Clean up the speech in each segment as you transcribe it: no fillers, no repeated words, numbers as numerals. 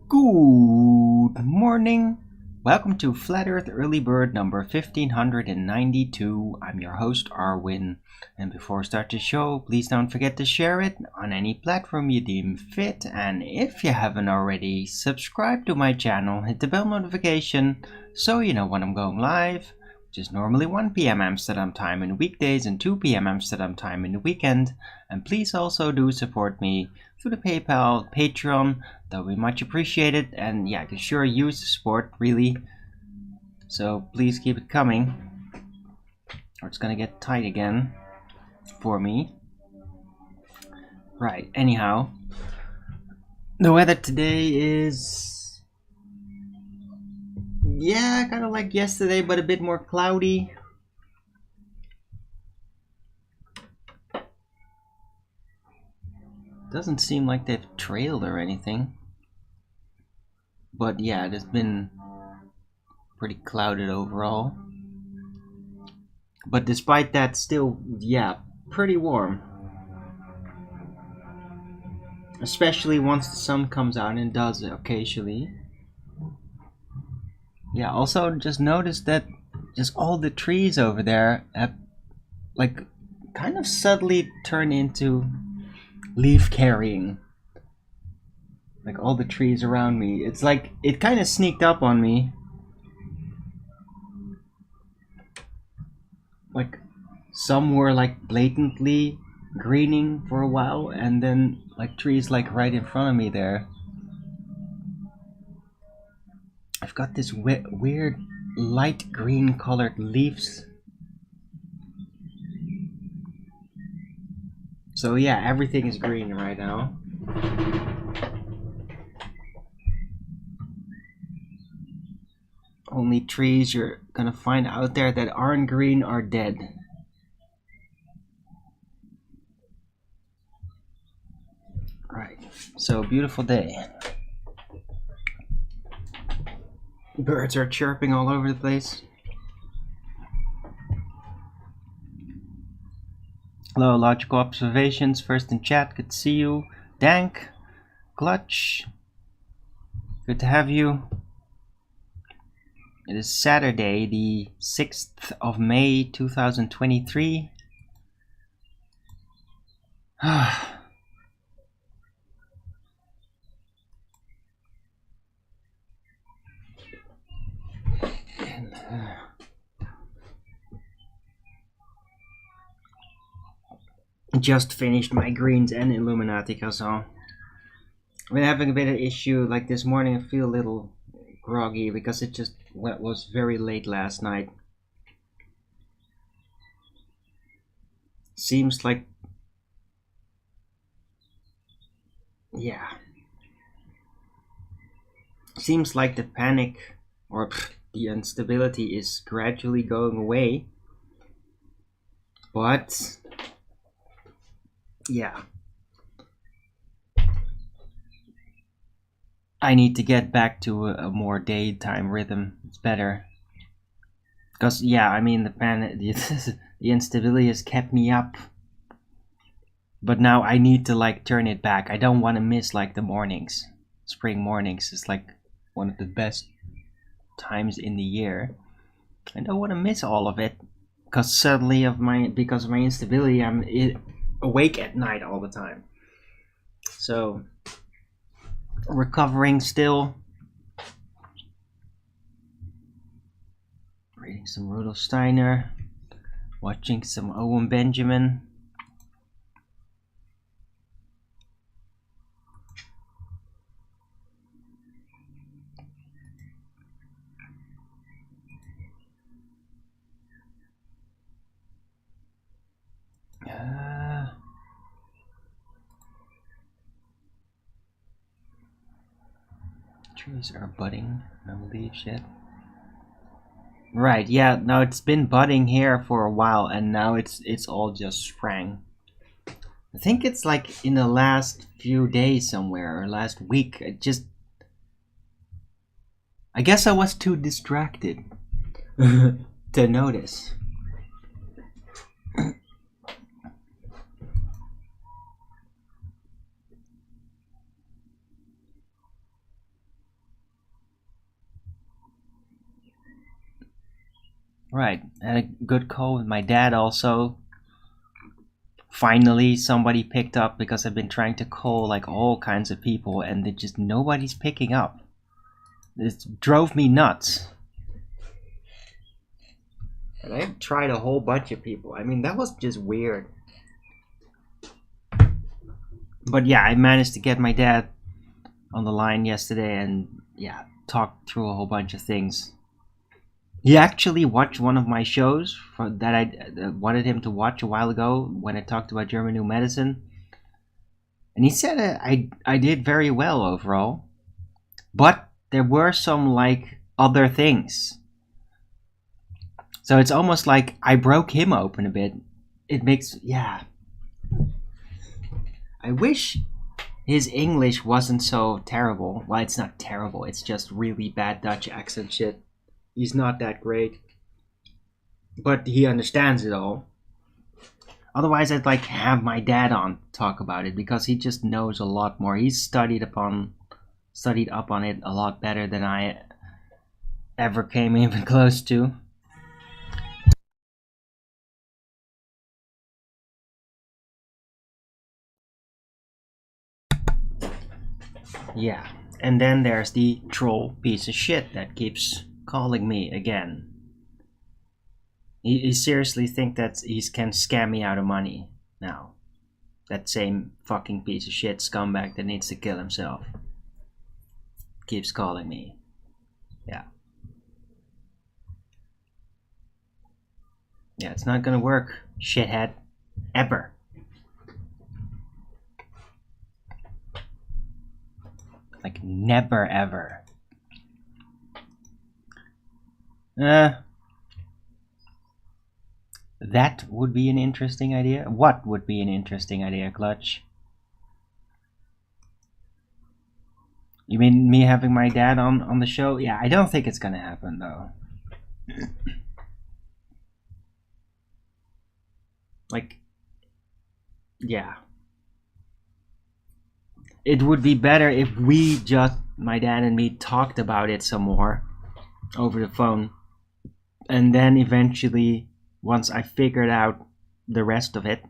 Good morning. Welcome to Flat Earth Early Bird number 1592. I'm your host, Arwin. And before I start the show, please don't forget to share it on any platform you deem fit. And if you haven't already, subscribe to my channel, hit the bell notification so you know when I'm going live, which is normally 1 p.m. Amsterdam time in the weekdays and 2 p.m. Amsterdam time in the weekend. And please also do support me through the PayPal, Patreon. That would be much appreciated, and yeah, I can sure use the support, really. So please keep it coming, or it's gonna get tight again for me. Right, anyhow. The weather today is... yeah, kind of like yesterday, but a bit more cloudy. Doesn't seem like they've trailed or anything. But yeah, it has been pretty clouded overall. But despite that, still, yeah, pretty warm. Especially once the sun comes out, and it does occasionally. Yeah, also just noticed that just all the trees over there have, like, kind of subtly turned into leaf carrying. Like all the trees around me. It's like, it kind of sneaked up on me. Like, some were like blatantly greening for a while, and then like trees like right in front of me there. I've got this weird light green colored leaves. So yeah, everything is green right now. Only trees you're gonna find out there that aren't green are dead. Right, so beautiful day. Birds are chirping all over the place. Hello, logical observations. First in chat, good to see you. Dank, Clutch, good to have you. It is Saturday, the 6th of May, 2023. Just finished my greens and Illuminatica, so I've been having a bit of issue. Like this morning I feel a little groggy because it just was very late last night. Seems like, yeah, seems like the panic or the instability is gradually going away, but yeah, I need to get back to a more daytime rhythm. It's better. Because, yeah, I mean, the panic, the instability has kept me up. But now I need to, like, turn it back. I don't want to miss, like, the mornings. Spring mornings is, like, one of the best times in the year. I don't want to miss all of it. Because suddenly, because of my instability, I'm awake at night all the time. So, recovering still. Reading some Rudolf Steiner. Watching some Owen Benjamin. Trees are budding, no leaves yet. Right, yeah, no, it's been budding here for a while, and now it's all just sprang. I think it's like in the last few days somewhere, or last week. I guess I was too distracted to notice. Right. I had a good call with my dad also. Finally, somebody picked up because I've been trying to call like all kinds of people and nobody's picking up. This drove me nuts. And I tried a whole bunch of people. I mean, that was just weird. But yeah, I managed to get my dad on the line yesterday and yeah, talked through a whole bunch of things. He actually watched one of my shows that I wanted him to watch a while ago when I talked about German New Medicine. And he said I did very well overall. But there were some like other things. So it's almost like I broke him open a bit. It makes, yeah. I wish his English wasn't so terrible. Well, it's not terrible. It's just really bad Dutch accent shit. He's not that great. But he understands it all. Otherwise, I'd like to have my dad on talk about it because he just knows a lot more. He's studied up on it a lot better than I ever came even close to. Yeah, and then there's the troll piece of shit that keeps calling me again. He seriously think that he can scam me out of money now. That same fucking piece of shit scumbag that needs to kill himself keeps calling me. Yeah. Yeah, it's not gonna work, shithead. Ever. Like, never ever. That would be an interesting idea. What would be an interesting idea, Clutch? You mean me having my dad on the show? Yeah, I don't think it's gonna happen, though. Like, yeah. It would be better if we just, my dad and me, talked about it some more over the phone. And then eventually, once I figured out the rest of it,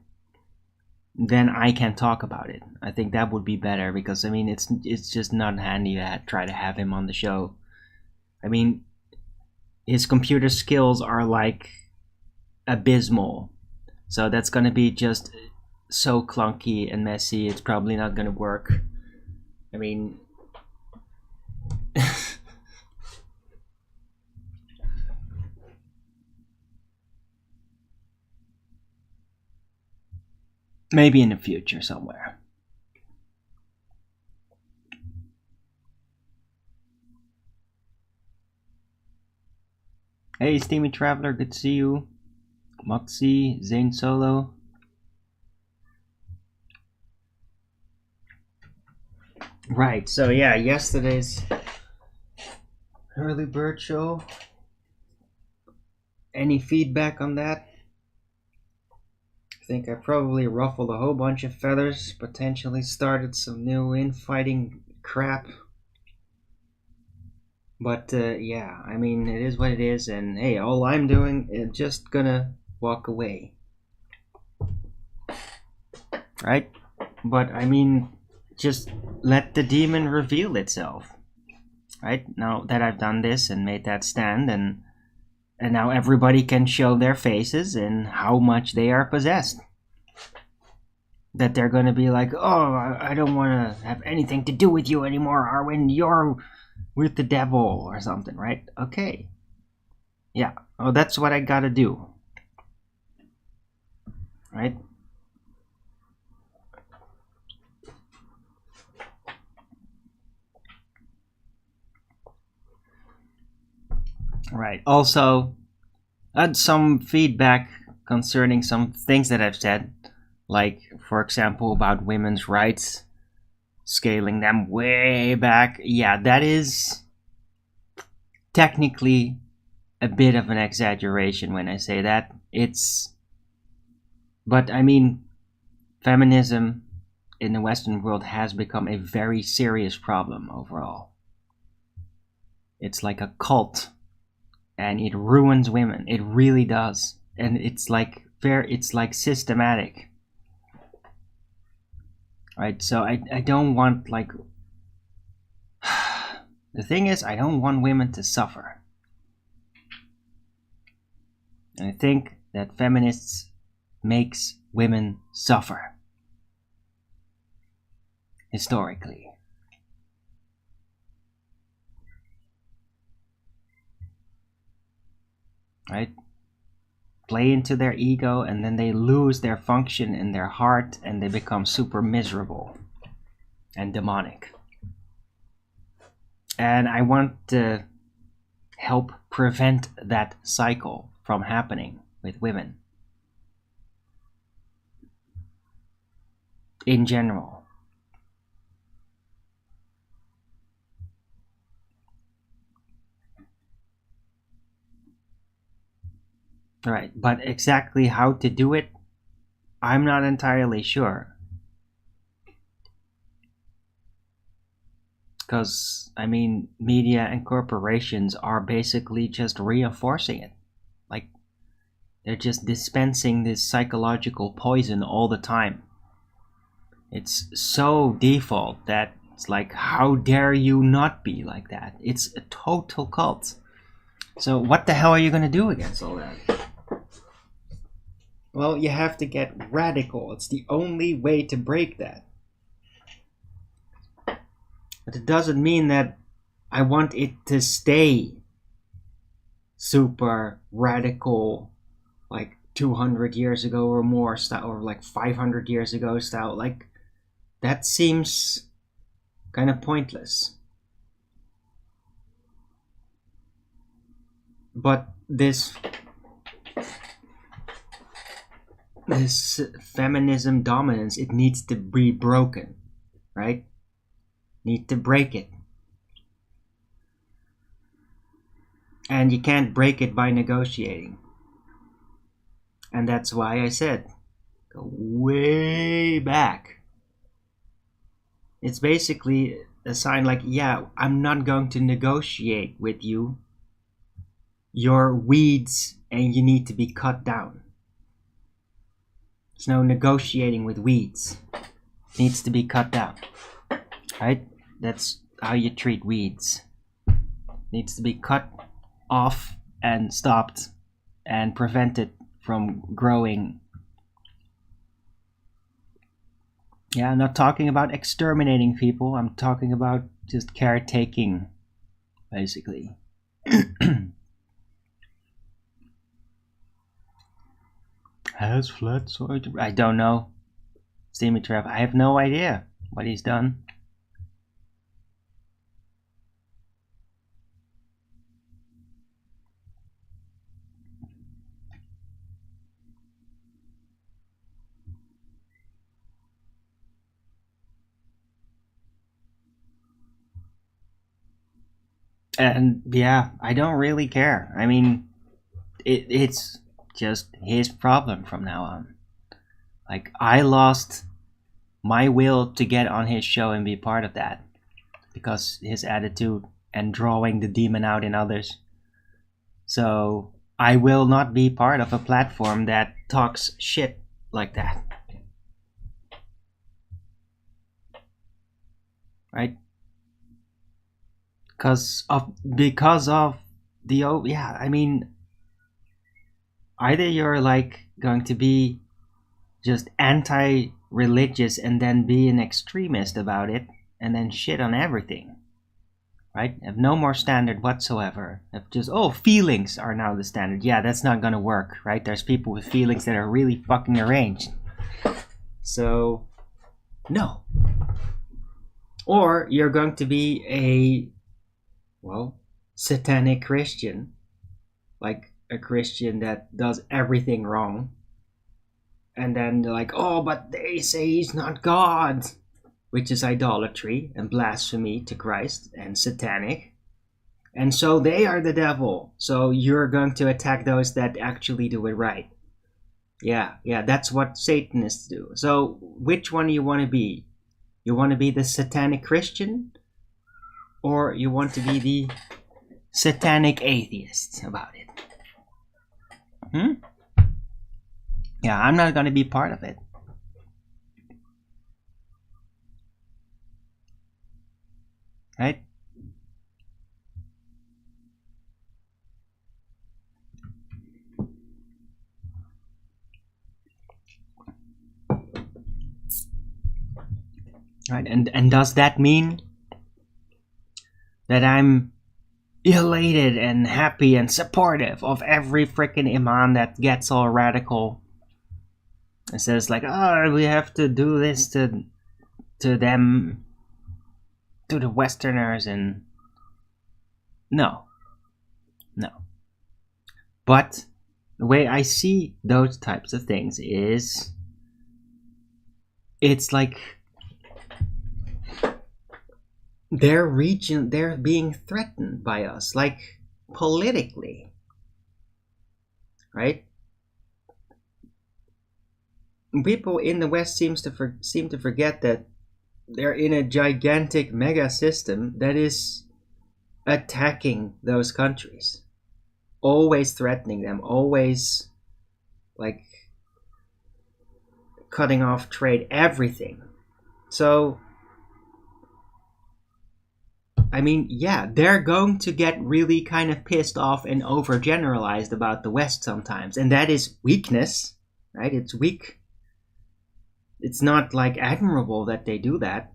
then I can talk about it. I think that would be better because, I mean, it's just not handy to try to have him on the show. I mean, his computer skills are like abysmal. So that's gonna be just so clunky and messy, it's probably not gonna work. I mean... maybe in the future somewhere. Hey, Steamy Traveler, good to see you. Moxie, Zane Solo. Right, so yeah, yesterday's early bird show. Any feedback on that? I think I probably ruffled a whole bunch of feathers, potentially started some new infighting crap. But yeah, I mean, it is what it is, and hey, all I'm doing is just gonna walk away. Right? But I mean, just let the demon reveal itself. Right? Now that I've done this and made that stand, and now everybody can show their faces and how much they are possessed. That they're gonna be like, oh, I don't want to have anything to do with you anymore, Arwen, you're with the devil or something, right? Okay. Yeah. Oh, that's what I gotta do. Right? Right. Also, I had some feedback concerning some things that I've said. Like, for example, about women's rights. Scaling them way back. Yeah, that is technically a bit of an exaggeration when I say that. But I mean, feminism in the Western world has become a very serious problem overall. It's like a cult and it ruins women. It really does. And it's like it's like systematic. Right? So I don't want, like, the thing is, I don't want women to suffer. And I think that feminists makes women suffer. Historically. Right? Play into their ego, and then they lose their function in their heart, and they become super miserable and demonic. And I want to help prevent that cycle from happening with women in general. Right, but exactly how to do it, I'm not entirely sure. Because, I mean, media and corporations are basically just reinforcing it. Like, they're just dispensing this psychological poison all the time. It's so default that it's like, how dare you not be like that? It's a total cult. So what the hell are you going to do against all that? Well, you have to get radical. It's the only way to break that. But it doesn't mean that I want it to stay super radical, like 200 years ago or more style, or like 500 years ago style. Like, that seems kind of pointless. But this feminism dominance, it needs to be broken, right? Need to break it. And you can't break it by negotiating. And that's why I said, go way back. It's basically a sign like, yeah, I'm not going to negotiate with you. You're weeds and you need to be cut down. There's no negotiating with weeds. It needs to be cut down. Right? That's how you treat weeds. It needs to be cut off and stopped and prevented from growing. Yeah, I'm not talking about exterminating people. I'm talking about just caretaking, basically. Has flat soil? I don't know. Dimitrov, I have no idea what he's done. And yeah, I don't really care. I mean, it's just his problem from now on. Like, I lost my will to get on his show and be part of that because his attitude and drawing the demon out in others. So I will not be part of a platform that talks shit like that. Right? Because of the yeah, I mean, either you're like going to be just anti-religious and then be an extremist about it and then shit on everything, right? Have no more standard whatsoever. Have just, feelings are now the standard. Yeah, that's not gonna work, right? There's people with feelings that are really fucking deranged. So, no. Or you're going to be a, satanic Christian, like a Christian that does everything wrong, and then they're like, but they say he's not God, which is idolatry and blasphemy to Christ and satanic, and so they are the devil, so you're going to attack those that actually do it right. Yeah, that's what Satanists do. So which one do you want to be? You want to be the satanic Christian, or you want to be the satanic atheists about it. Yeah, I'm not gonna be part of it. Right? Right, and does that mean that I'm elated and happy and supportive of every freaking imam that gets all radical and says like, oh, we have to do this to them, to the Westerners? And no. But the way I see those types of things is, it's like they're being threatened by us, like politically, right? People in the West seem to forget that they're in a gigantic mega system that is attacking those countries, always threatening them, always like cutting off trade, everything. So I mean, yeah, they're going to get really kind of pissed off and overgeneralized about the West sometimes, and that is weakness, right? It's weak. It's not like admirable that they do that,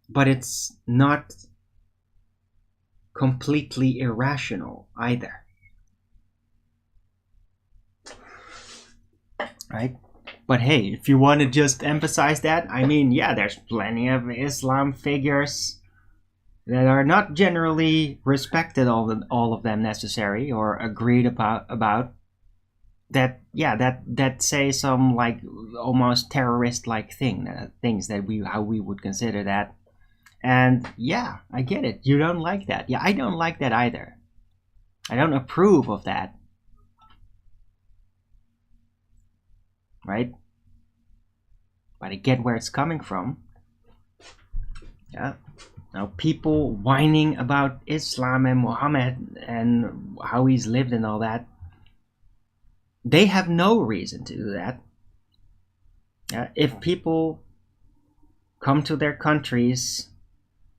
but it's not completely irrational either, right? But hey, if you want to just emphasize that, I mean, yeah, there's plenty of Islam figures that are not generally respected, all of them necessary or agreed about that, yeah, that say some like almost terrorist like things that how we would consider that. And yeah, I get it, you don't like that. Yeah, I don't like that either. I don't approve of that, right? But I get where it's coming from. Yeah. Now, people whining about Islam and Muhammad and how he's lived and all that, they have no reason to do that. If people come to their countries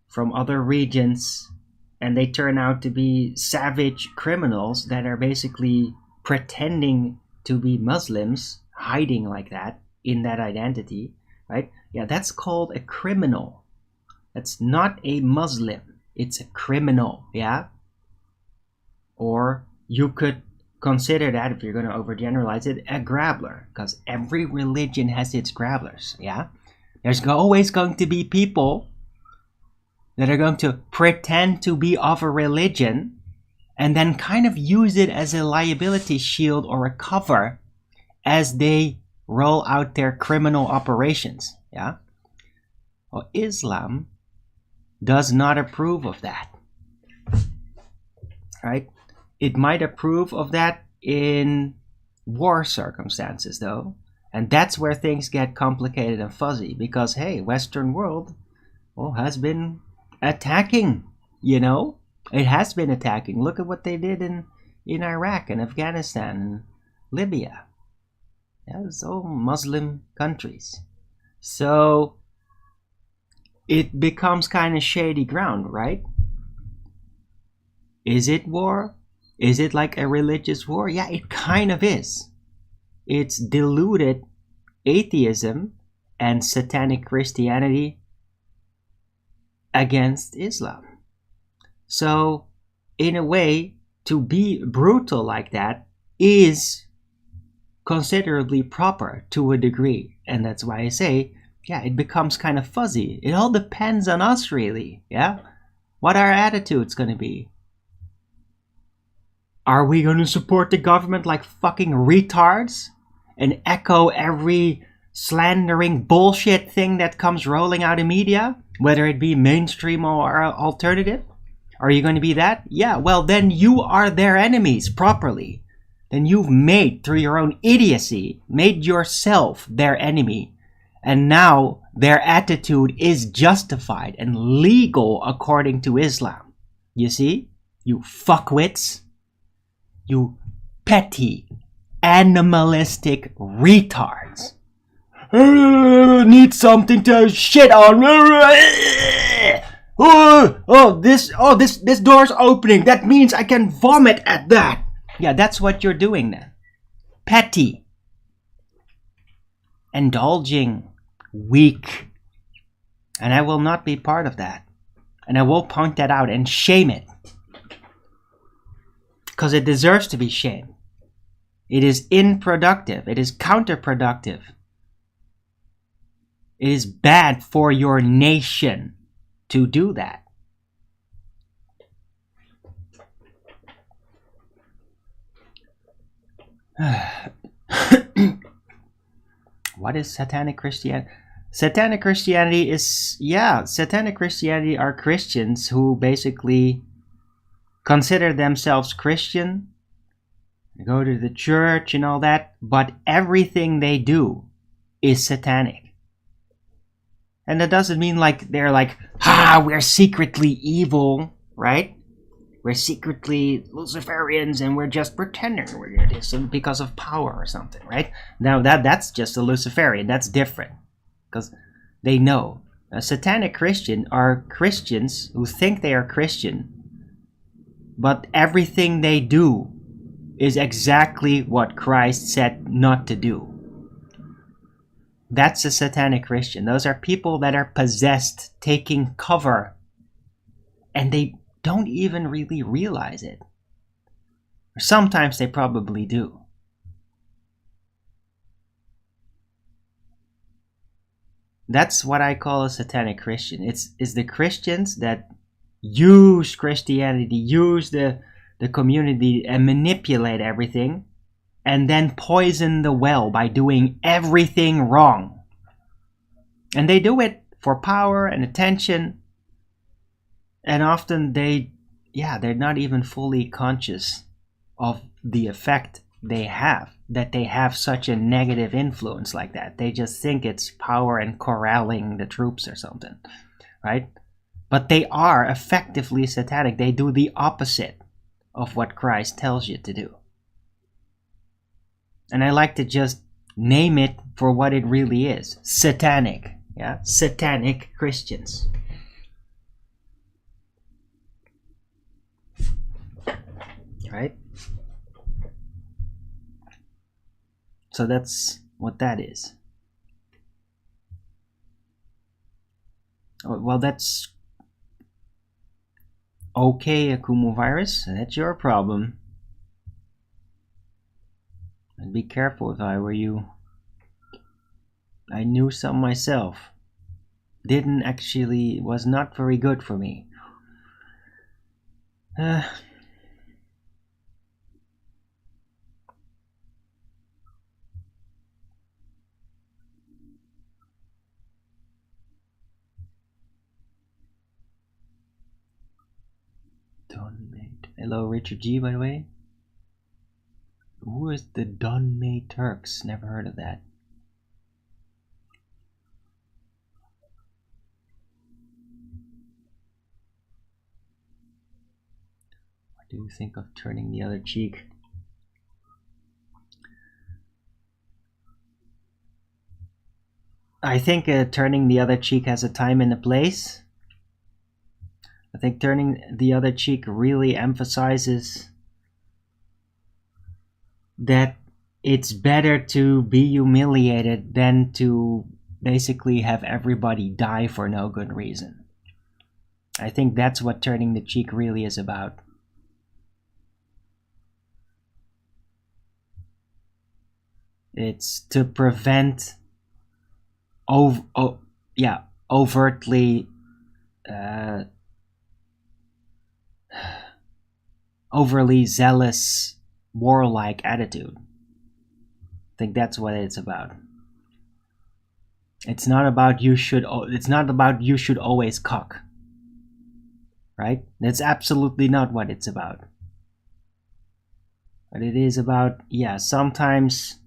from other regions and they turn out to be savage criminals that are basically pretending to be Muslims, hiding like that in that identity, right? Yeah, that's called a criminal. That's not a Muslim. It's a criminal, yeah? Or you could consider that, if you're going to overgeneralize it, a grabbler, because every religion has its grabblers, yeah? There's always going to be people that are going to pretend to be of a religion and then kind of use it as a liability shield or a cover as they roll out their criminal operations, yeah? Well, Islam does not approve of that, right? It might approve of that in war circumstances, though, and that's where things get complicated and fuzzy, because hey, Western world, well, has been attacking, you know? It has been attacking. Look at what they did in Iraq and Afghanistan and Libya. Yeah, it's all Muslim countries. So it becomes kind of shady ground, right? Is it war? Is it like a religious war? Yeah, it kind of is. It's diluted atheism and satanic Christianity against Islam. So, in a way, to be brutal like that is considerably proper to a degree. And that's why I say, yeah, it becomes kind of fuzzy. It all depends on us, really, yeah? What our attitude's gonna be. Are we gonna support the government like fucking retards and echo every slandering bullshit thing that comes rolling out of media, whether it be mainstream or alternative? Are you gonna be that? Yeah, well then you are their enemies properly. Then you've made, through your own idiocy, made yourself their enemy. And now their attitude is justified and legal according to Islam. You see? You fuckwits. You petty, animalistic retards. Need something to shit on. This door's opening. That means I can vomit at that. Yeah, that's what you're doing then. Petty. Indulging. Weak. And I will not be part of that. And I will point that out and shame it. Because it deserves to be shamed. It is unproductive. It is counterproductive. It is bad for your nation to do that. What is satanic Christianity? Satanic Christianity are Christians who basically consider themselves Christian, go to the church and all that, but everything they do is satanic. And that doesn't mean like they're like, we're secretly evil, right? We're secretly Luciferians and we're just pretending we're this because of power or something, right? Now that's just a Luciferian. That's different. Because they know. A satanic Christian are Christians who think they are Christian, but everything they do is exactly what Christ said not to do. That's a satanic Christian. Those are people that are possessed, taking cover, and they don't even really realize it. Or sometimes they probably do. That's what I call a satanic Christian. It's the Christians that use Christianity, use the community and manipulate everything, and then poison the well by doing everything wrong. And they do it for power and attention. And often they're not even fully conscious of the effect they have, that they have such a negative influence like that. They just think it's power and corralling the troops or something, right? But they are effectively satanic. They do the opposite of what Christ tells you to do. And I like to just name it for what it really is. Satanic. Yeah? Satanic Christians. Right? So that's what that is. Well, that's okay, Akumu virus. That's your problem. And be careful if I were you. I knew some myself. Was not very good for me. Hello, Richard G, by the way. Who is the Donmei Turks? Never heard of that. What do you think of turning the other cheek? I think turning the other cheek has a time and a place. I think turning the other cheek really emphasizes that it's better to be humiliated than to basically have everybody die for no good reason. I think that's what turning the cheek really is about. It's to prevent overtly overly zealous warlike attitude. I think that's what it's about. It's not about you should always cock. Right? That's absolutely not what it's about. But it is about, sometimes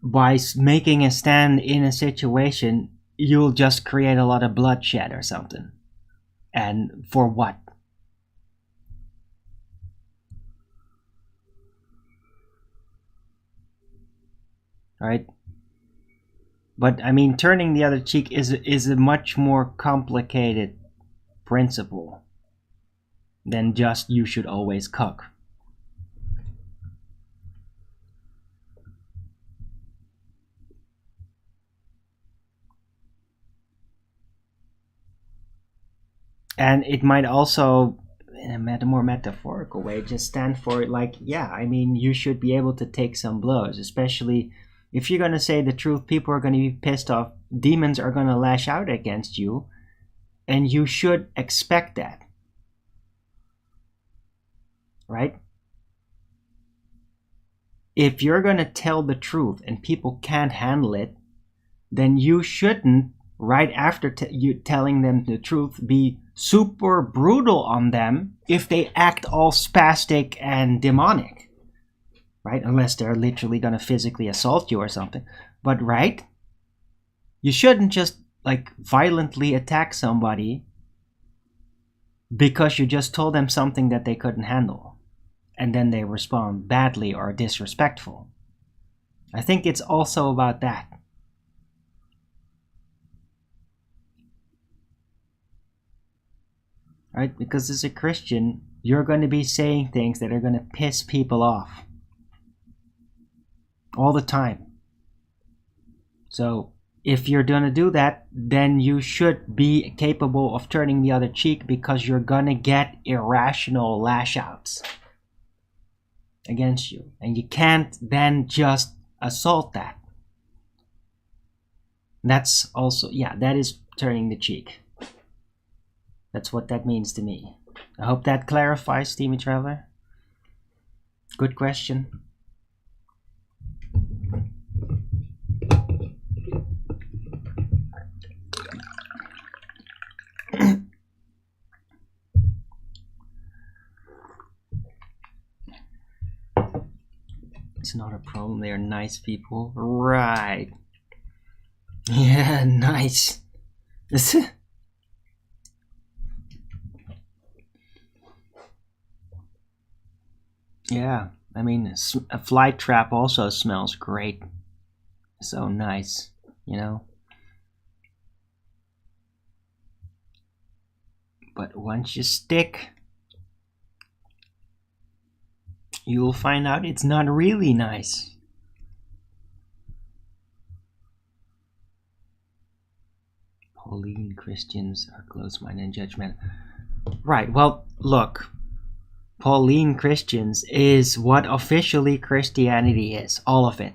by making a stand in a situation, you'll just create a lot of bloodshed or something. And for what? right? But I mean, turning the other cheek is a much more complicated principle than just you should always cook. And it might also, in a more metaphorical way, just stand for like, yeah, I mean, you should be able to take some blows, especially if you're going to say the truth. People are going to be pissed off. Demons are going to lash out against you, and you should expect that, right? If you're going to tell the truth and people can't handle it, then you shouldn't, right after you telling them the truth, be super brutal on them if they act all spastic and demonic, right? Unless they're literally going to physically assault you or something. But right, you shouldn't just like violently attack somebody because you just told them something that they couldn't handle and then they respond badly or disrespectful. I think it's also about that. Right? Because as a Christian, you're going to be saying things that are going to piss people off all the time. So if you're going to do that, then you should be capable of turning the other cheek, because you're going to get irrational lash outs against you. And you can't then just assault that. That's also, yeah, that is turning the cheek. That's what that means to me. I hope that clarifies, Steamy Traveler. Good question. It's not a problem. They are nice people. Right. Yeah, nice. Yeah, I mean, a fly trap also smells great. So nice, you know? But once you stick, you'll find out it's not really nice. Pauline Christians are close-minded and judgmental. Right, well, look. Pauline Christians is what officially Christianity is, all of it.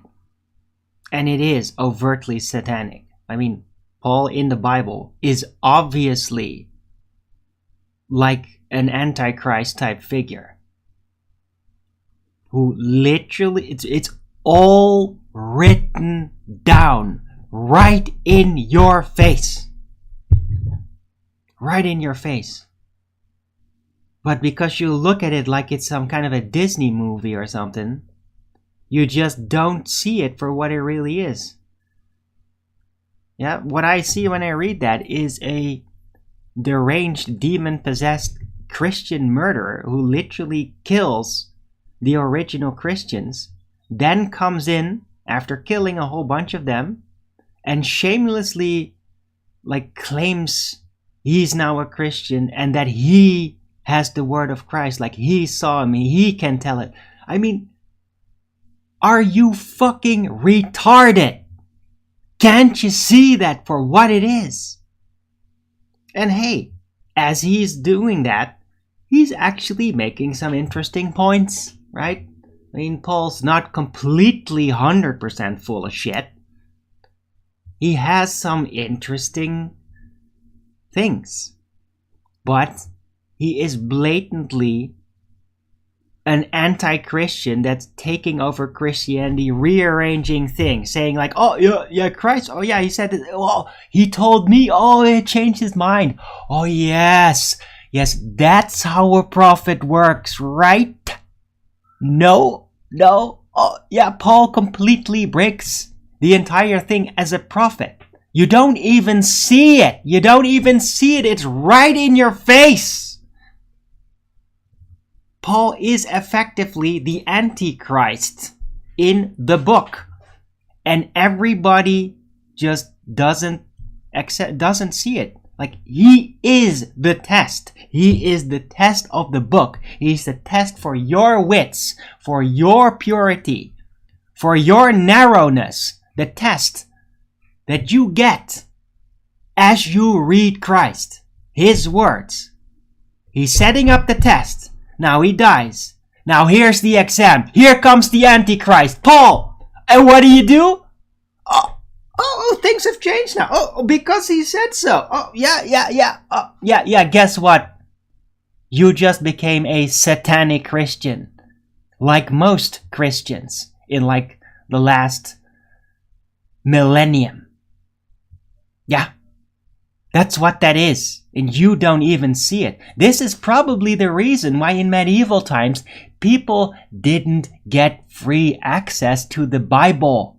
And it is overtly satanic. I mean, Paul in the Bible is obviously like an antichrist type figure who literally, it's all written down right in your face. Right in your face. But because you look at it like it's some kind of a Disney movie or something, you just don't see it for what it really is. Yeah, what I see when I read that is a deranged, demon-possessed Christian murderer who literally kills the original Christians, then comes in after killing a whole bunch of them and shamelessly claims he's now a Christian and that he has the word of Christ, like he saw me, he can tell it. I mean, are you fucking retarded? Can't you see that for what it is? And hey, as he's doing that, he's actually making some interesting points, right? I mean, Paul's not completely 100% full of shit. He has some interesting things. But he is blatantly an anti-Christian that's taking over Christianity, rearranging things, saying like, oh, yeah, Christ, oh yeah, he said that, oh, he told me, oh, it changed his mind. Oh, yes, that's how a prophet works, right? No, oh, yeah, Paul completely breaks the entire thing as a prophet. You don't even see it. It's right in your face. Paul is effectively the Antichrist in the book. and everybody just doesn't see it. Like, he is the test. He is the test of the book. He's the test for your wits, for your purity, for your narrowness. The test that you get as you read Christ, his words. He's setting up the test. Now he dies. Now here's the exam. Here comes the Antichrist, Paul. And what do? Oh, things have changed now. Oh, because he said so. Oh, yeah. Oh, yeah. Guess what? You just became a satanic Christian. Like most Christians in like the last millennium. Yeah. That's what that is. And you don't even see it. This is probably the reason why in medieval times people didn't get free access to the Bible.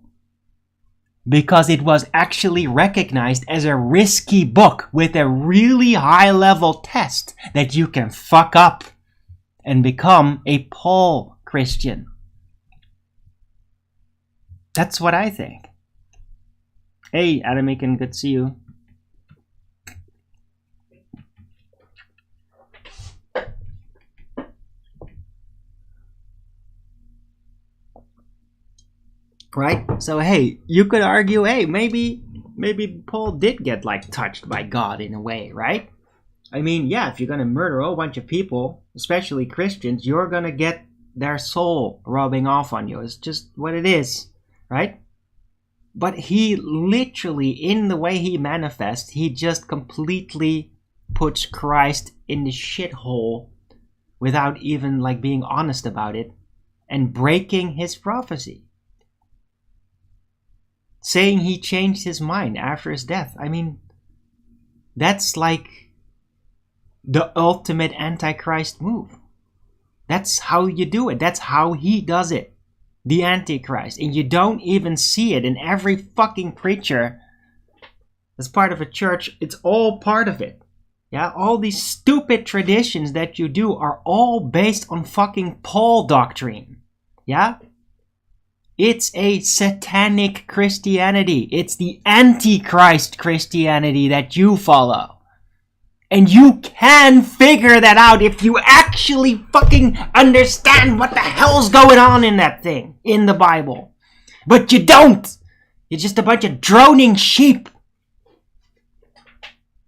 Because it was actually recognized as a risky book with a really high level test that you can fuck up and become a Paul Christian. That's what I think. Hey, Adamican, good to see you. Right? So, hey, you could argue, hey, maybe Paul did get, like, touched by God in a way, right? I mean, yeah, if you're going to murder a whole bunch of people, especially Christians, you're going to get their soul rubbing off on you. It's just what it is, right? But he literally, in the way he manifests, he just completely puts Christ in the shithole without even, like, being honest about it and breaking his prophecy. Saying he changed his mind after his death. I mean, that's like the ultimate Antichrist move. That's how you do it. That's how he does it. The Antichrist. And you don't even see it in every fucking preacher as part of a church. It's all part of it. Yeah, all these stupid traditions that you do are all based on fucking Paul doctrine. Yeah? It's a satanic Christianity. It's the Antichrist Christianity that you follow. And you can figure that out if you actually fucking understand what the hell's going on in that thing, in the Bible. But you don't. You're just a bunch of droning sheep.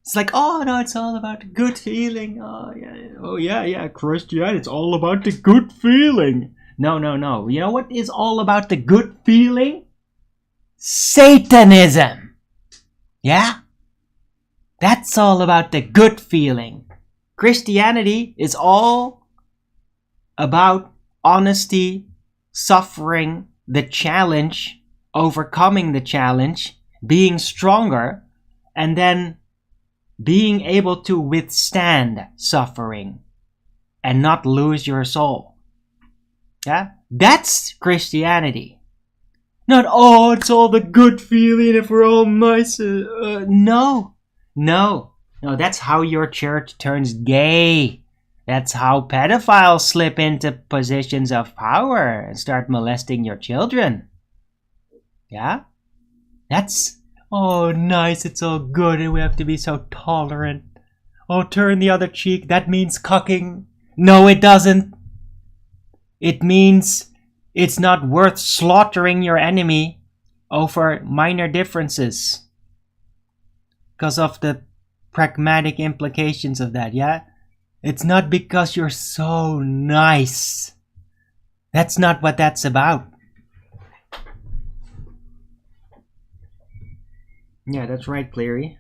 It's like, oh no, it's all about good feeling. Oh yeah, Christianity, it's all about the good feeling. No. You know what is all about the good feeling? Satanism. Yeah? That's all about the good feeling. Christianity is all about honesty, suffering, the challenge, overcoming the challenge, being stronger, and then being able to withstand suffering and not lose your soul. Yeah, that's Christianity. Not, oh, it's all the good feeling if we're all nice. No, that's how your church turns gay. That's how pedophiles slip into positions of power and start molesting your children. Yeah? That's, oh, nice, it's all good and we have to be so tolerant. Oh, turn the other cheek, that means cucking. No, it doesn't. It means it's not worth slaughtering your enemy over minor differences because of the pragmatic implications of that, yeah? It's not because you're so nice. That's not what that's about. Yeah, that's right, Cleary.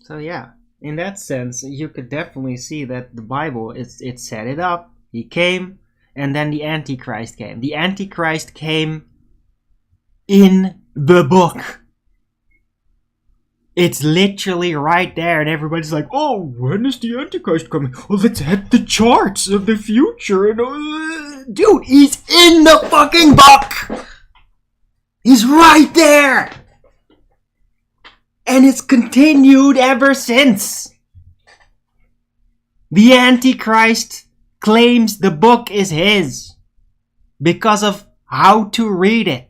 So yeah, in that sense, you could definitely see that the Bible, it set it up. He came, and then the Antichrist came. The Antichrist came in the book. It's literally right there, and everybody's like, oh, when is the Antichrist coming? Oh, let's hit the charts of the future. And dude, he's in the fucking book! He's right there! And it's continued ever since. The Antichrist claims the book is his because of how to read it.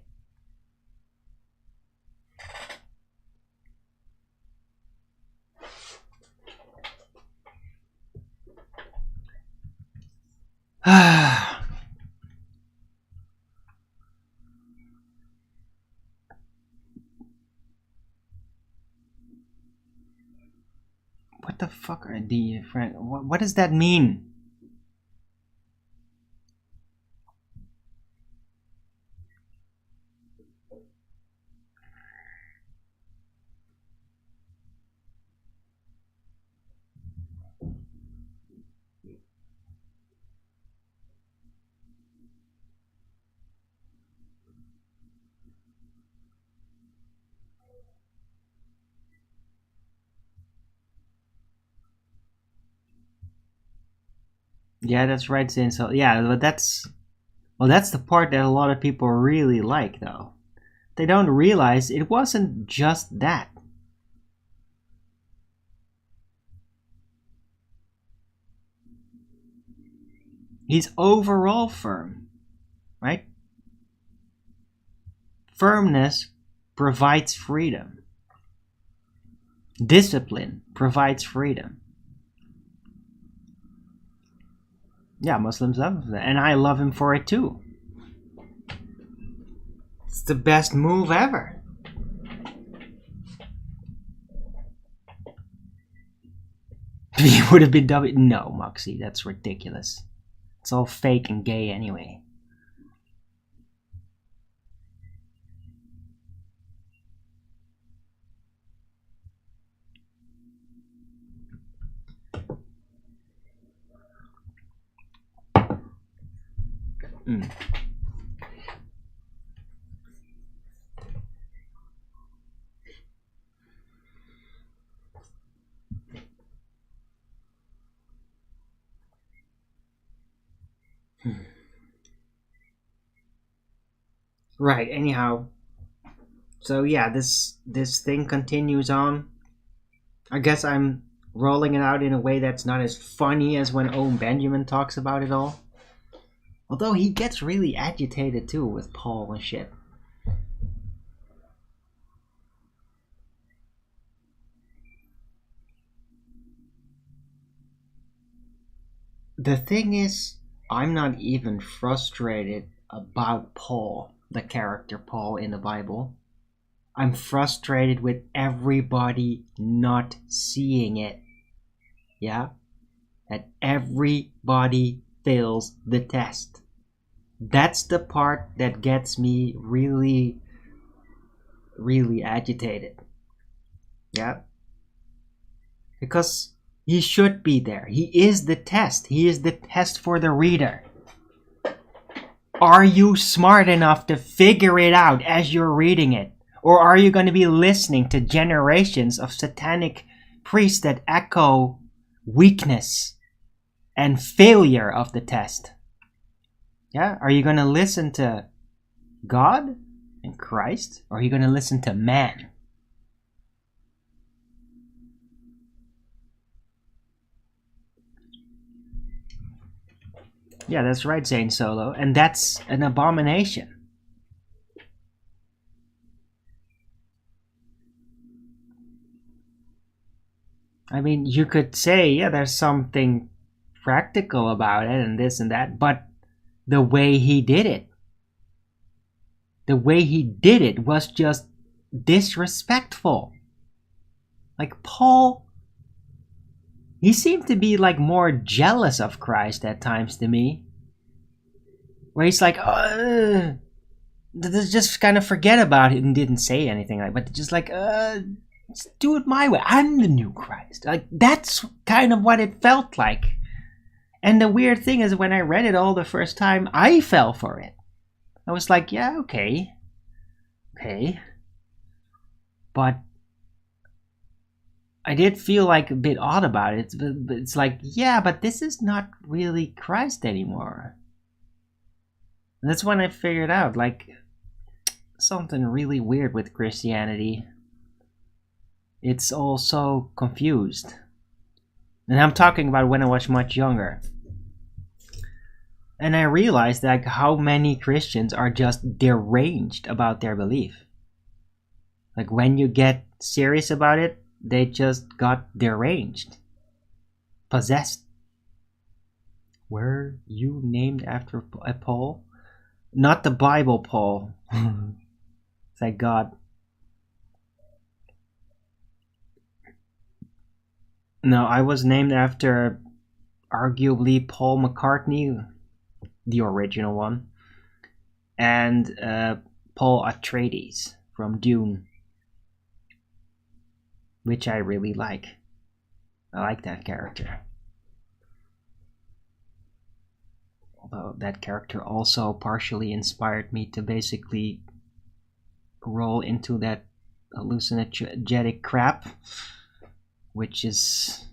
What the fuck are the friend? What does that mean? Yeah, that's right, Zane. So yeah, but that's the part that a lot of people really like, though. They don't realize it wasn't just that. He's overall firm, right? Firmness provides freedom. Discipline provides freedom. Yeah, Muslims love that, and I love him for it too. It's the best move ever. He would have been No, Moxie, that's ridiculous. It's all fake and gay anyway. Right, anyhow. So yeah, this thing continues on. I guess I'm rolling it out in a way that's not as funny as when Owen Benjamin talks about it all. Although he gets really agitated too with Paul and shit. The thing is, I'm not even frustrated about Paul, the character Paul in the Bible. I'm frustrated with everybody not seeing it. Yeah? That everybody fails the test. That's the part that gets me really, really agitated. Yeah? Because he should be there. He is the test. He is the test for the reader. Are you smart enough to figure it out as you're reading it? Or are you going to be listening to generations of satanic priests that echo weakness and failure of the test? Yeah? Are you going to listen to God and Christ? Or are you going to listen to man? Yeah, that's right, Zane Solo. And that's an abomination. I mean, you could say, yeah, there's something practical about it and this and that, but the way he did it was just disrespectful. Like Paul, he seemed to be like more jealous of Christ at times to me. Where he's like, just kind of forget about it and didn't say anything like, but just like, just do it my way. I'm the new Christ. Like that's kind of what it felt like. And the weird thing is, when I read it all the first time, I fell for it. I was like, yeah, okay. But I did feel like a bit odd about it. But it's like, yeah, but this is not really Christ anymore. And that's when I figured out, like, something really weird with Christianity. It's all so confused. And I'm talking about when I was much younger. And I realized that how many Christians are just deranged about their belief. Like when you get serious about it, they just got deranged. Possessed. Were you named after a Paul? Not the Bible Paul. Thank God. No, I was named after arguably Paul McCartney, the original one, and Paul Atreides from Dune, which I really like. I like that character. Although that character also partially inspired me to basically roll into that hallucinogenic crap, which is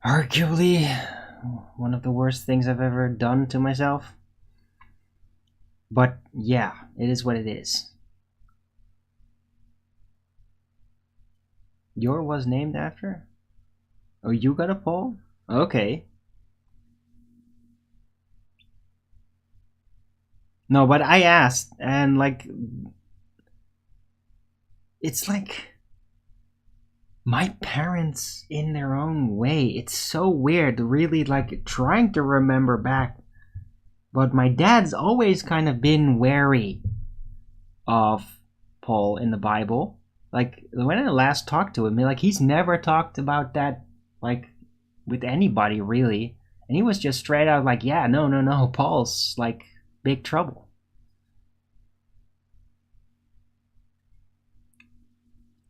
arguably one of the worst things I've ever done to myself. But yeah, it is what it is. Your was named after? Oh, you got a Paul? Okay. No, but I asked, and like, it's like my parents in their own way. It's so weird, really, like trying to remember back. But my dad's always kind of been wary of Paul in the Bible. Like when I last talked to him, like he's never talked about that like with anybody really. And he was just straight out like, yeah, no, Paul's like big trouble.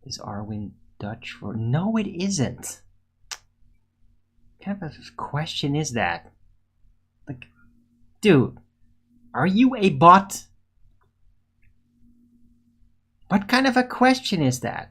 Is Arwen Dutch for? No, it isn't. What kind of a question is that? Like, dude, are you a bot? What kind of a question is that?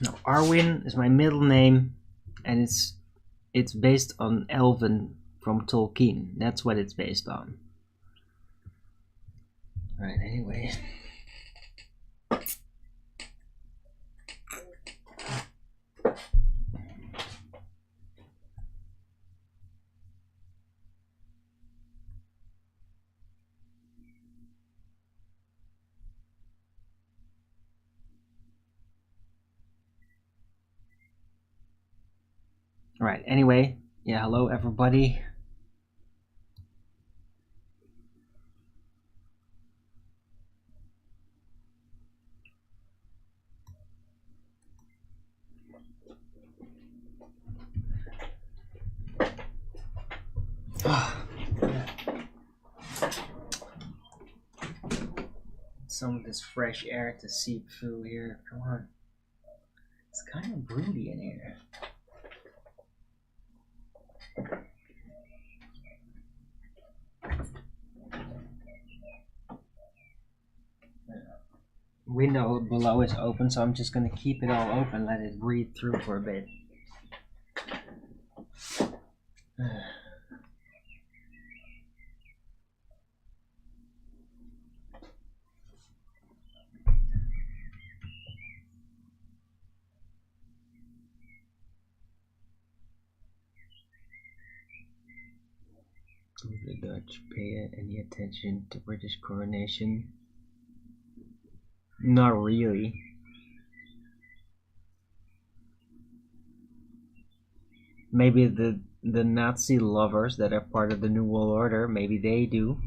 No, Arwen is my middle name, and it's based on Elven from Tolkien. That's what it's based on. Right, anyway. Right, anyway. Yeah, hello everybody. Some of this fresh air to seep through here. Come on. It's kind of broody in here. Window below is open, so I'm just gonna keep it all open, let it breathe through for a bit. Did the Dutch pay any attention to British coronation? Not really. Maybe the Nazi lovers that are part of the New World Order, maybe they do.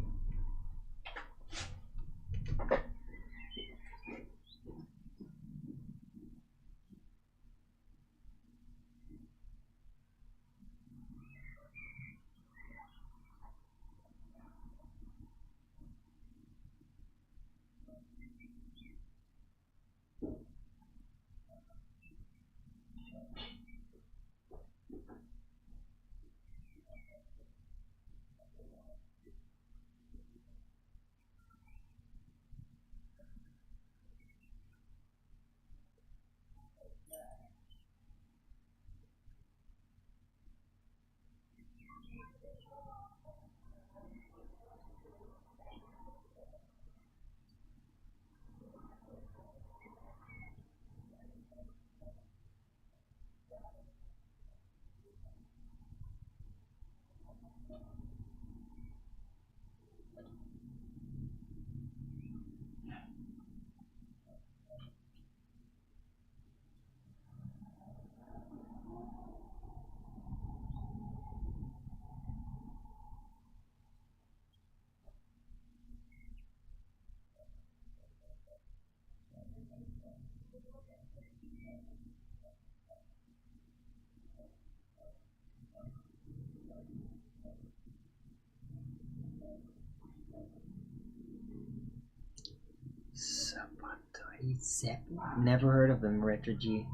Never heard of them, Retro-G.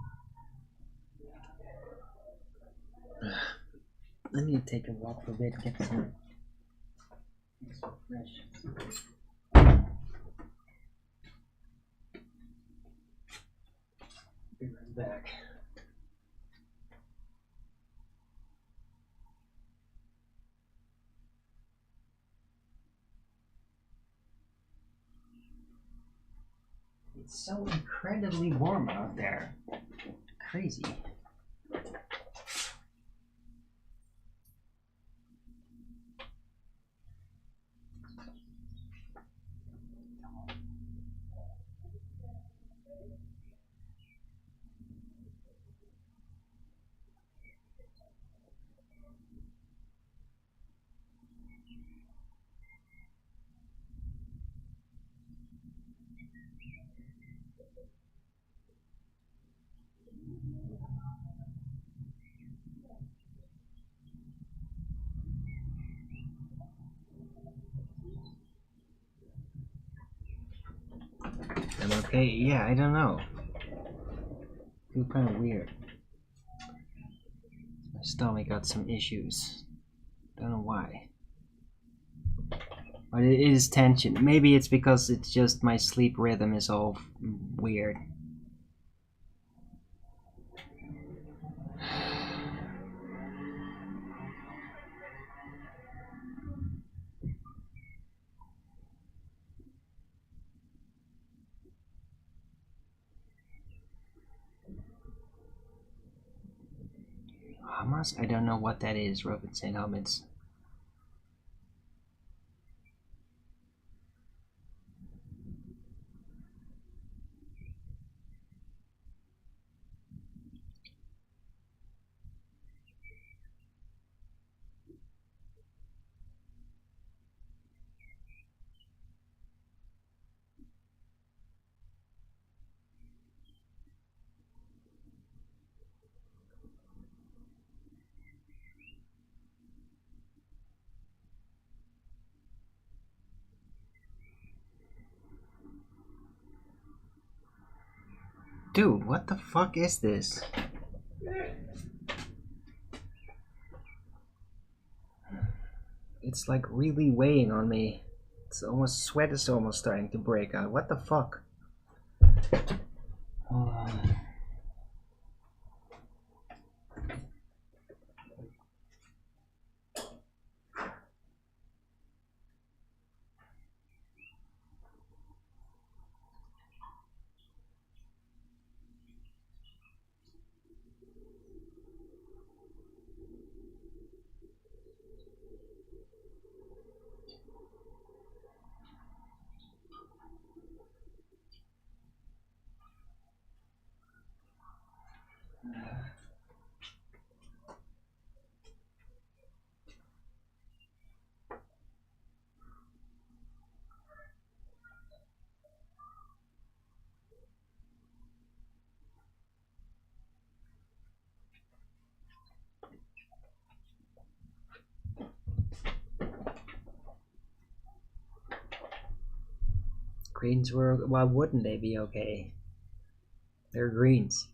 I need to take a walk for a bit, get some fresh. Be right back. It's so incredibly warm out there. Crazy. I'm okay. Yeah, I don't know. I feel kind of weird. My stomach got some issues. Don't know why. But it is tension. Maybe it's because it's just my sleep rhythm is all weird. Hamas? I don't know what that is, Robin St. Helmets. Dude, what the fuck is this? It's like really weighing on me. It's almost, sweat is almost starting to break out. What the fuck? Hold on. Greens were, why wouldn't they be okay? They're greens.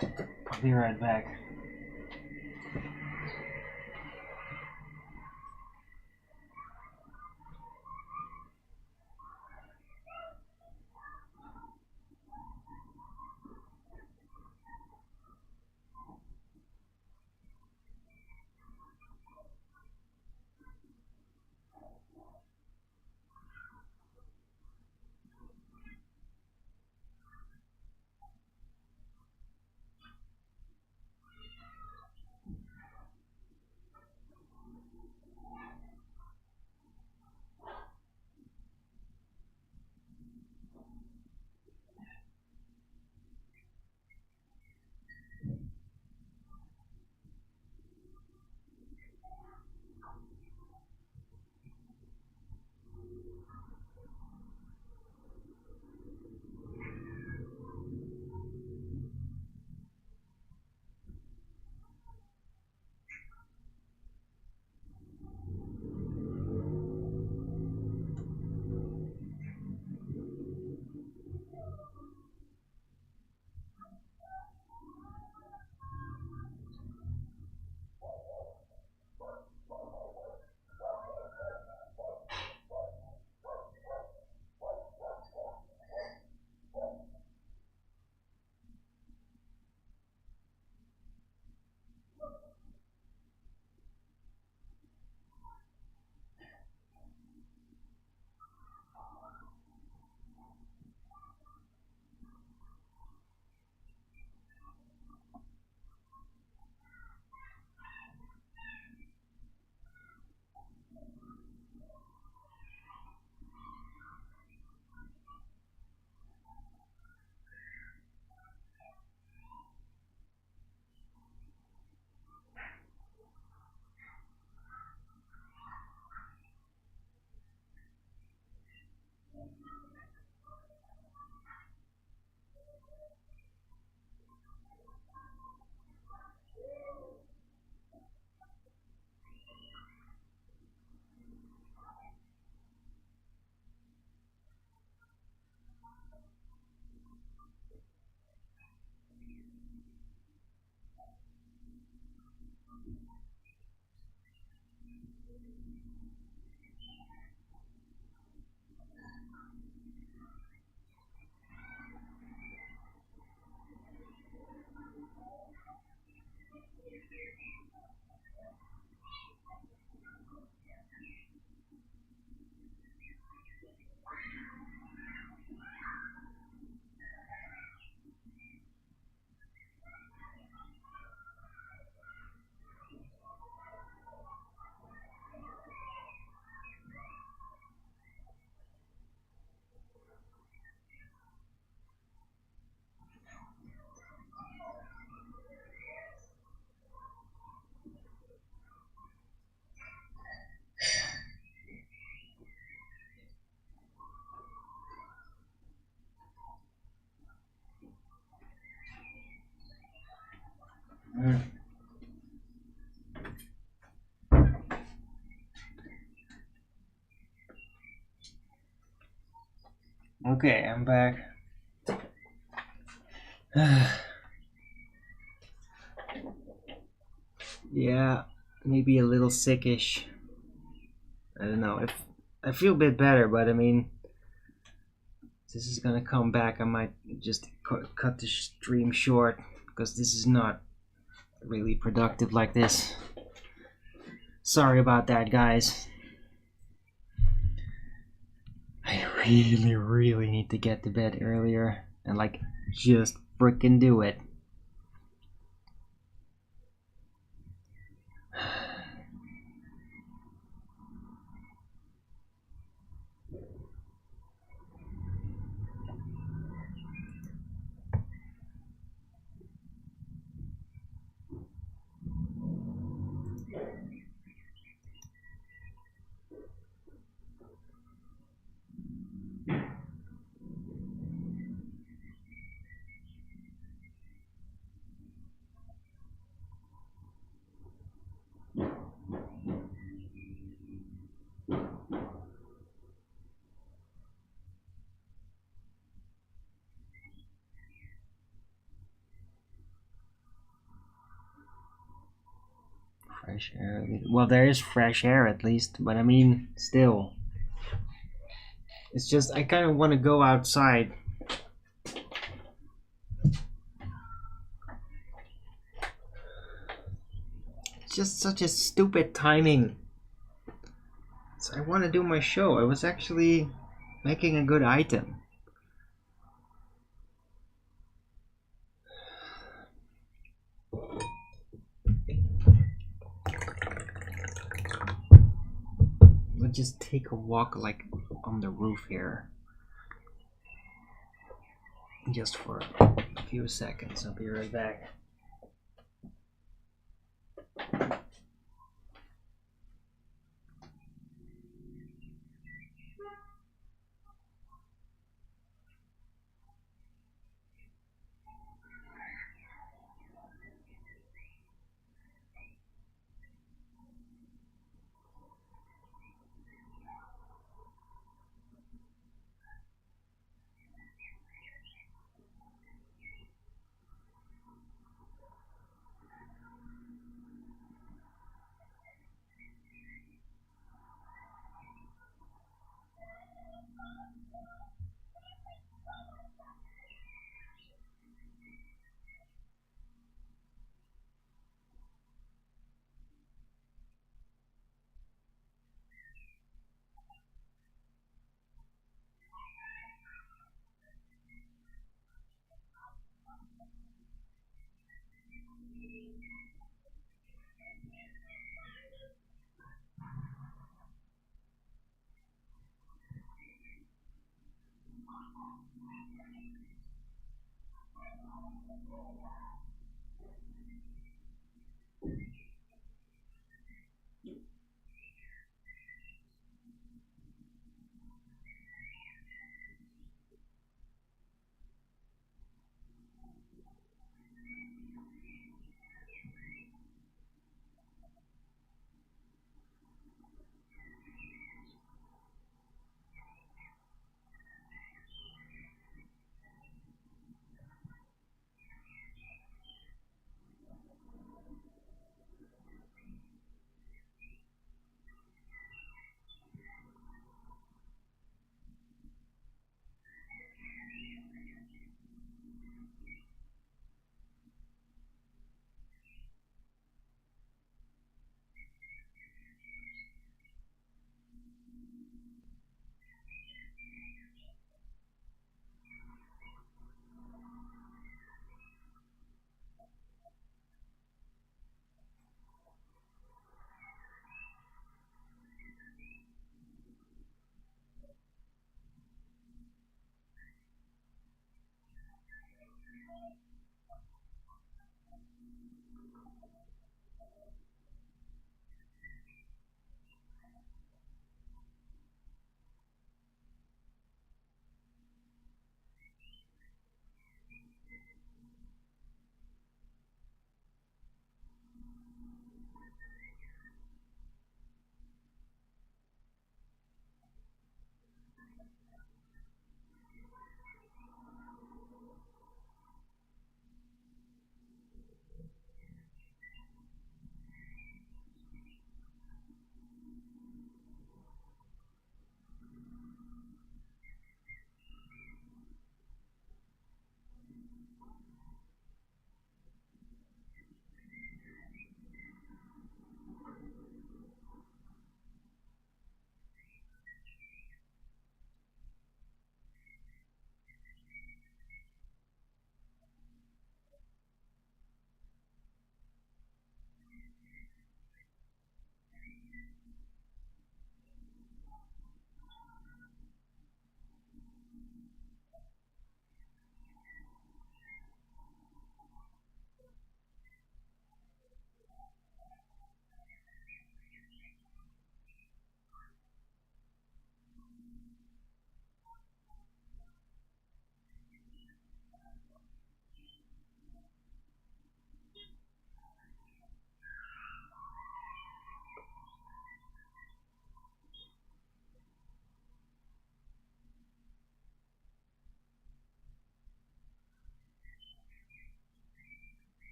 I'll be right back. Okay, I'm back. Yeah, maybe a little sickish. I don't know. If I feel a bit better, but I mean, this is gonna come back. I might just cut the stream short because this is not really productive like this. Sorry about that, guys. I really need to get to bed earlier and like just frickin' do it. fresh air. Well, there is fresh air at least, but I mean, still. It's just, I kind of want to go outside. It's just such a stupid timing. So I want to do my show. I was actually making a good item. Let's just take a walk like on the roof here. Just for a few seconds. I'll be right back.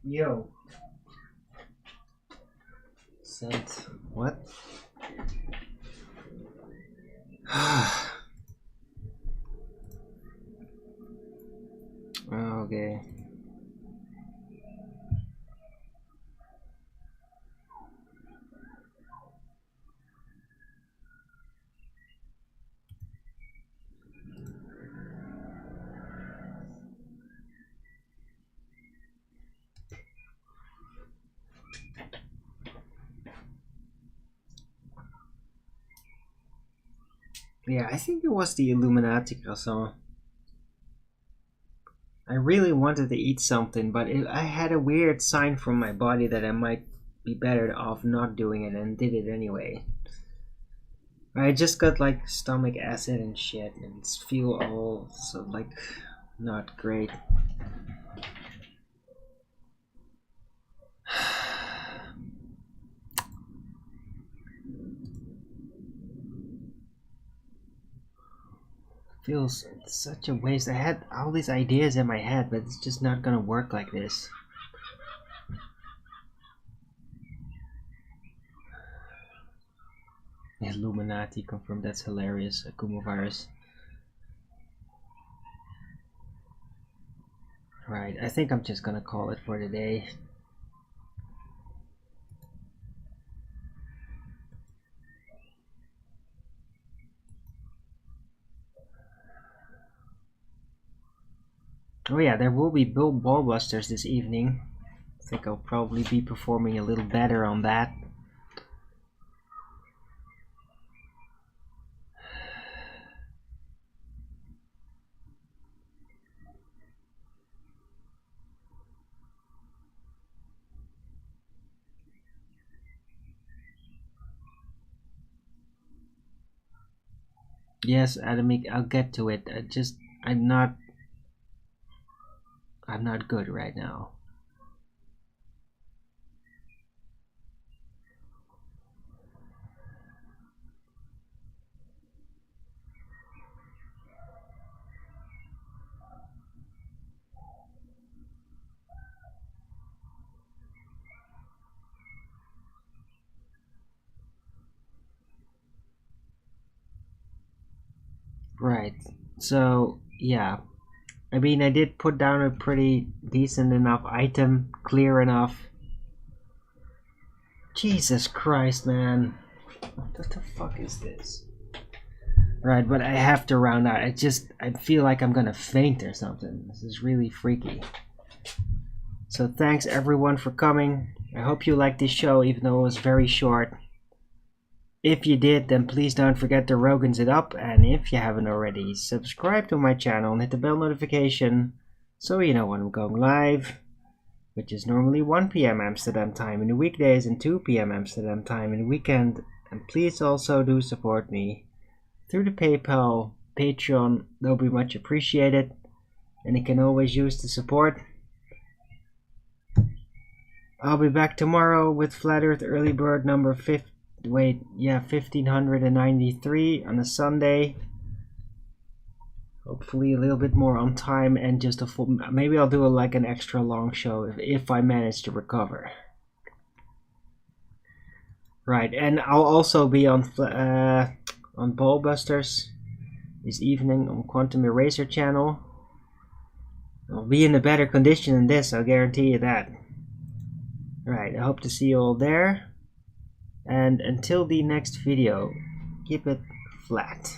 Yo. Sent. What? Okay. Yeah, I think it was the Illuminati croissant. I really wanted to eat something, but I had a weird sign from my body that I might be better off not doing it, and did it anyway. I just got like stomach acid and shit, and feel all so like not great. Feels such a waste. I had all these ideas in my head, but it's just not gonna work like this. Illuminati confirmed. That's hilarious. Akuma virus. Right, I think I'm just gonna call it for today. Oh yeah, there will be ballbusters this evening. I think I'll probably be performing a little better on that. Yes, Adamic, I'll get to it. I'm not good right now. Right. So, yeah. I mean, I did put down a pretty decent enough item, clear enough. Jesus Christ, man. What the fuck is this? Right, but I have to round out. I feel like I'm gonna faint or something. This is really freaky. So thanks everyone for coming. I hope you liked this show, even though it was very short. If you did, then please don't forget to Rogans it up, and if you haven't already, subscribe to my channel and hit the bell notification so you know when I'm going live, which is normally 1 p.m. Amsterdam time in the weekdays and 2 p.m. Amsterdam time in the weekend. And please also do support me through the PayPal, Patreon. They'll be much appreciated, and you can always use the support. I'll be back tomorrow with Flat Earth Early Bird number 1593 on a Sunday. Hopefully a little bit more on time, and just a full, maybe I'll do like an extra long show if I manage to recover. Right, and I'll also be on Ballbusters this evening on Quantum Eraser channel. I'll be in a better condition than this, I'll guarantee you that. Right, I hope to see you all there. And until the next video, keep it flat.